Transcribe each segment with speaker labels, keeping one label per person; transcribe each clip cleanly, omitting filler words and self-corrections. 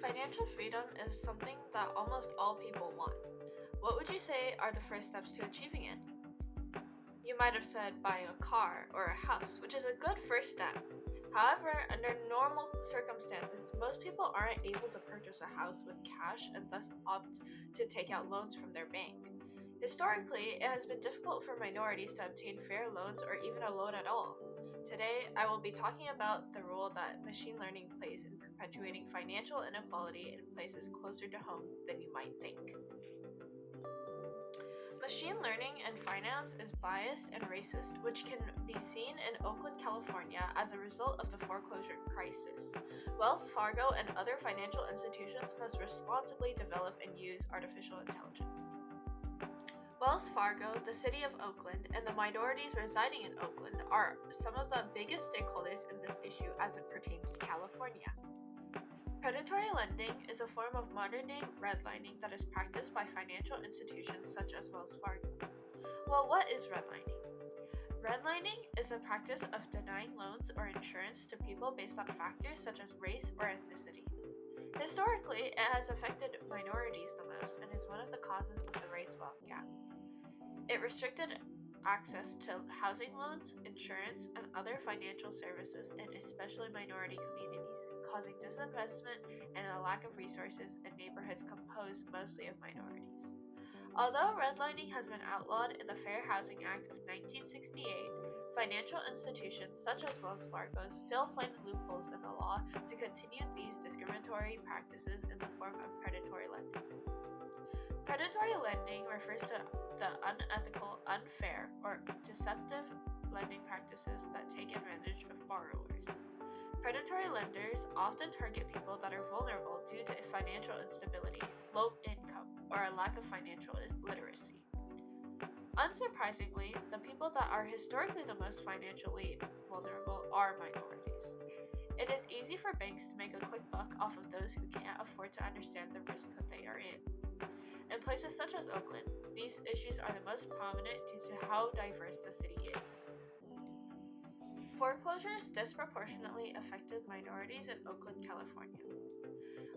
Speaker 1: Financial freedom is something that almost all people want. What would you say are the first steps to achieving it? You might have said buying a car or a house, which is a good first step. However, under normal circumstances, most people aren't able to purchase a house with cash and thus opt to take out loans from their bank. Historically, it has been difficult for minorities to obtain fair loans or even a loan at all. Today, I will be talking about the role that machine learning plays in perpetuating financial inequality in places closer to home than you might think. Machine learning in finance is biased and racist, which can be seen in Oakland, California as a result of the foreclosure crisis. Wells Fargo and other financial institutions must responsibly develop and use artificial intelligence. Wells Fargo, the city of Oakland, and the minorities residing in Oakland are some of the biggest stakeholders in this issue as it pertains to California. Predatory lending is a form of modern-day redlining that is practiced by financial institutions such as Wells Fargo. Well, what is redlining? Redlining is a practice of denying loans or insurance to people based on factors such as race or ethnicity. Historically, it has affected minorities the most and is one of the causes of the race-wealth gap. It restricted access to housing loans, insurance, and other financial services in especially minority communities, causing disinvestment and a lack of resources in neighborhoods composed mostly of minorities. Although redlining has been outlawed in the Fair Housing Act of 1968, financial institutions such as Wells Fargo still find loopholes in the law to continue these discriminatory practices in the form of predatory lending. Predatory lending refers to the unethical, unfair, or deceptive lending practices that take advantage of borrowers. Predatory lenders often target people that are vulnerable due to financial instability, low income, or a lack of financial literacy. Unsurprisingly, the people that are historically the most financially vulnerable are minorities. It is easy for banks to make a quick buck off of those who can't afford to understand the risk that they are in. In places such as Oakland, these issues are the most prominent due to how diverse the city is. Foreclosures disproportionately affected minorities in Oakland, California.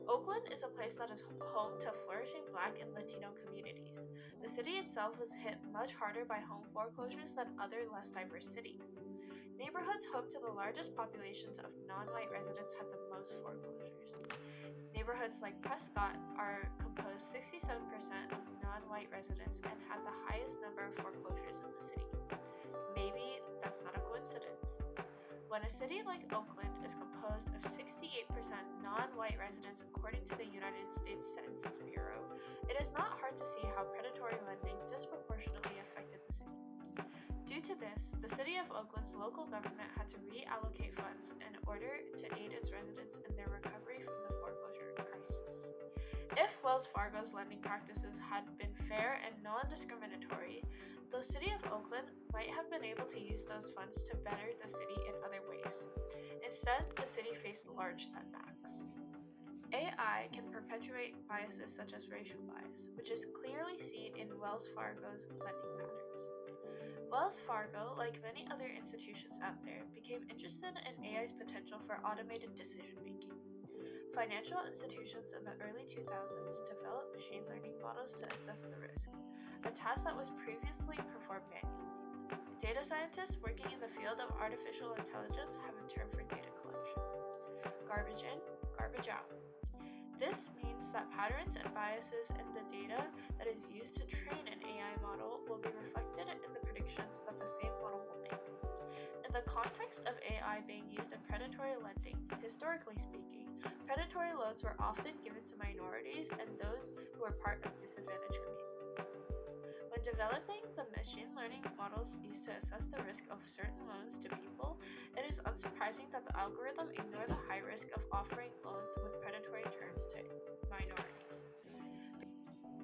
Speaker 1: Oakland is a place that is home to flourishing Black and Latino communities. The city itself was hit much harder by home foreclosures than other less diverse cities. Neighborhoods home to the largest populations of non-white residents had the most foreclosures. Neighborhoods like Prescott are composed 67% of non-white residents and had the highest number of foreclosures in the city. Maybe that's not a coincidence. When a city like Oakland is composed of 68% non-white residents according to the United States Census Bureau, it is not hard to see how predatory lending disproportionately affected the city. Due to this, the city of Oakland's local government had to reallocate funds in order to aid its residents in their recovery from the foreclosure crisis. If Wells Fargo's lending practices had been fair and non-discriminatory, the city of Oakland might have been able to use those funds to better the city in other ways. Instead, the city faced large setbacks. AI can perpetuate biases such as racial bias, which is clearly seen in Wells Fargo's lending patterns. Wells Fargo, like many other institutions out there, became interested in AI's potential for automated decision-making. Financial institutions in the early 2000s developed machine learning models to assess the risk, a task that was previously performed manually. Data scientists working in the field of artificial intelligence have a term for data collection: garbage in, garbage out. This means that patterns and biases in the data that is used to train an AI model will be reflected in the predictions that the same model will make. In the context of AI being used in predatory lending, historically speaking, predatory loans were often given to minorities and those who were part of disadvantaged communities. When developing the machine learning models used to assess the risk of certain loans to people, it is unsurprising that the algorithm ignored the high risk of offering loans with predatory terms to minorities.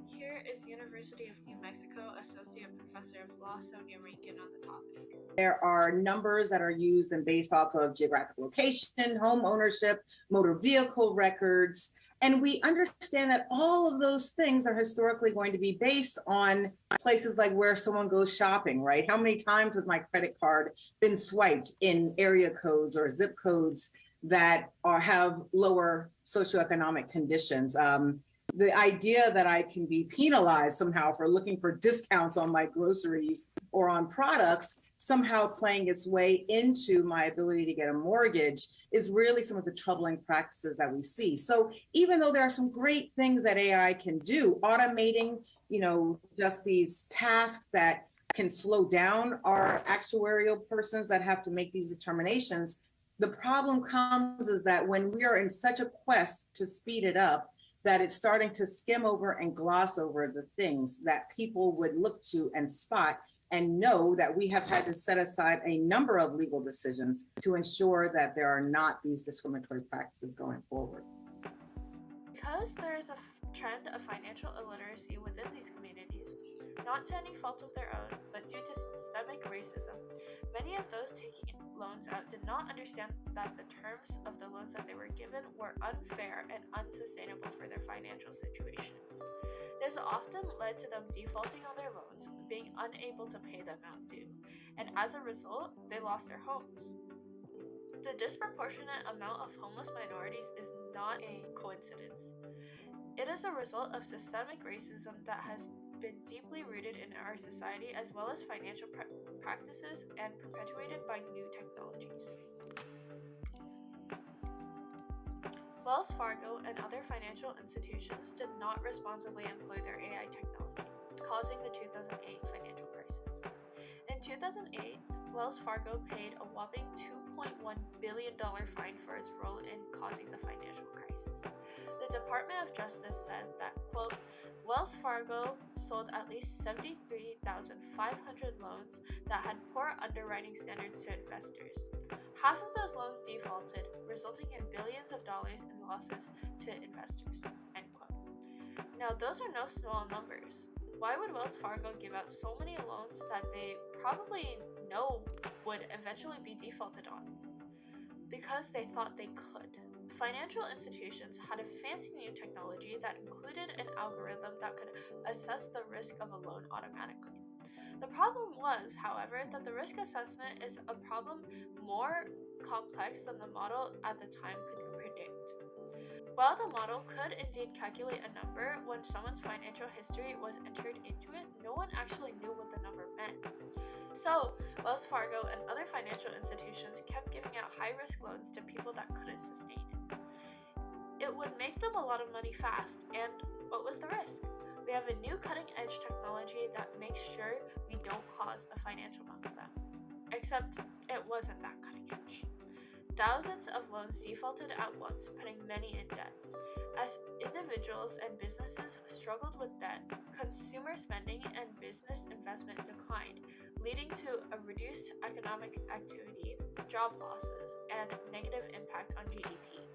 Speaker 1: Here is University of New Mexico Associate Professor of Law Sonia Rankin on the topic.
Speaker 2: There are numbers that are used and based off of geographic location, home ownership, motor vehicle records, and we understand that all of those things are historically going to be based on places like where someone goes shopping, right? How many times has my credit card been swiped in area codes or zip codes that have lower socioeconomic conditions. The idea that I can be penalized somehow for looking for discounts on my groceries or on products somehow playing its way into my ability to get a mortgage is really some of the troubling practices that we see. So even though there are some great things that AI can do, automating, just these tasks that can slow down our actuarial persons that have to make these determinations, the problem comes is that when we are in such a quest to speed it up, that it's starting to skim over and gloss over the things that people would look to and spot and know that we have had to set aside a number of legal decisions to ensure that there are not these discriminatory practices going forward.
Speaker 1: Because there is a trend of financial illiteracy within these communities, not to any fault of their own, but due to systemic racism, many of those taking loans out did not understand that the terms of the loans that they were given were unfair and unsustainable for their financial situation. This often led to them defaulting on their loans, being unable to pay the amount due, and as a result, they lost their homes. The disproportionate amount of homeless minorities is not a coincidence. It is a result of systemic racism that has been deeply rooted in our society, as well as financial practices and perpetuated by new technologies. Wells Fargo and other financial institutions did not responsibly employ their AI technology, causing the 2008 financial crisis. In 2008, Wells Fargo paid a whopping $2.1 billion fine for its role in causing the financial crisis. The Department of Justice said that, quote, Wells Fargo sold at least 73,500 loans that had poor underwriting standards to investors. Half of those loans defaulted, resulting in billions of dollars in losses to investors, end quote. Now, those are no small numbers. Why would Wells Fargo give out so many loans that they probably know would eventually be defaulted on? Because they thought they could. Financial institutions had a fancy new technology that included an algorithm that could assess the risk of a loan automatically. The problem was, however, that the risk assessment is a problem more complex than the model at the time could predict. While the model could indeed calculate a number, when someone's financial history was entered into it, no one actually knew what the number meant. So, Wells Fargo and other financial institutions kept giving out high-risk loans to people that couldn't sustain it. It would make them a lot of money fast, and what was the risk? We have a new cutting-edge technology that makes sure we don't cause a financial meltdown. Except it wasn't that cutting edge. Thousands of loans defaulted at once, putting many in debt. As individuals and businesses struggled with debt, consumer spending and business investment declined, leading to a reduced economic activity, job losses, and negative impact on GDP.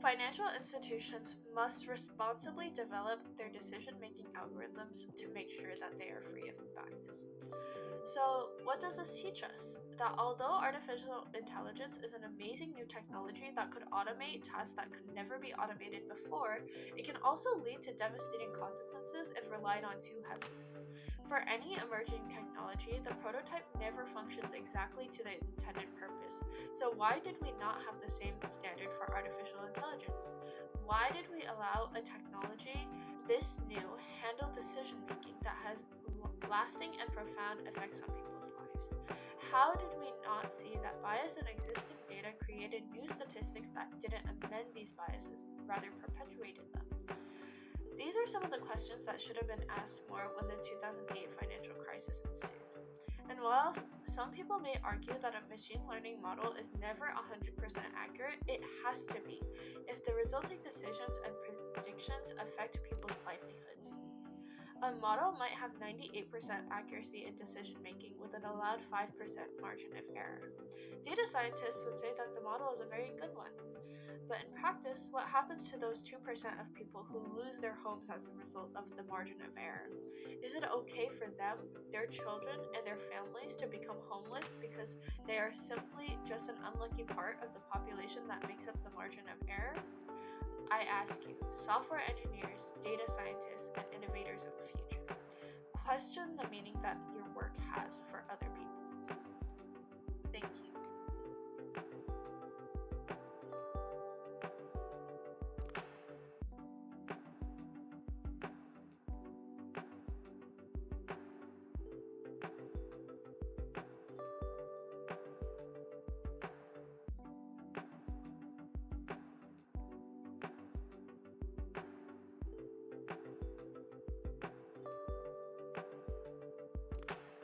Speaker 1: Financial institutions must responsibly develop their decision-making algorithms to make sure that they are free of bias. So, what does this teach us? That although artificial intelligence is an amazing new technology that could automate tasks that could never be automated before, it can also lead to devastating consequences if relied on too heavily. For any emerging technology, the prototype never functions exactly to the intended purpose. So why did we not have the same standard for artificial intelligence? Why did we allow a technology this new handle decision making that has lasting and profound effects on people's lives? How did we not see that bias in existing data created new statistics that didn't amend these biases, rather perpetuated them? These are some of the questions that should have been asked more when the 2008 financial crisis ensued. And while some people may argue that a machine learning model is never 100% accurate, it has to be if the resulting decisions and predictions affect people's livelihoods. A model might have 98% accuracy in decision making with an allowed 5% margin of error. Data scientists would say that the model is a very good one. But in practice, what happens to those 2% of people who lose their homes as a result of the margin of error? Is it okay for them, their children, and their families to become homeless because they are simply just an unlucky part of the population that makes up the margin of error? I ask you, software engineers, data scientists, and innovators of the future, question the meaning that your work has for other people. Thank you.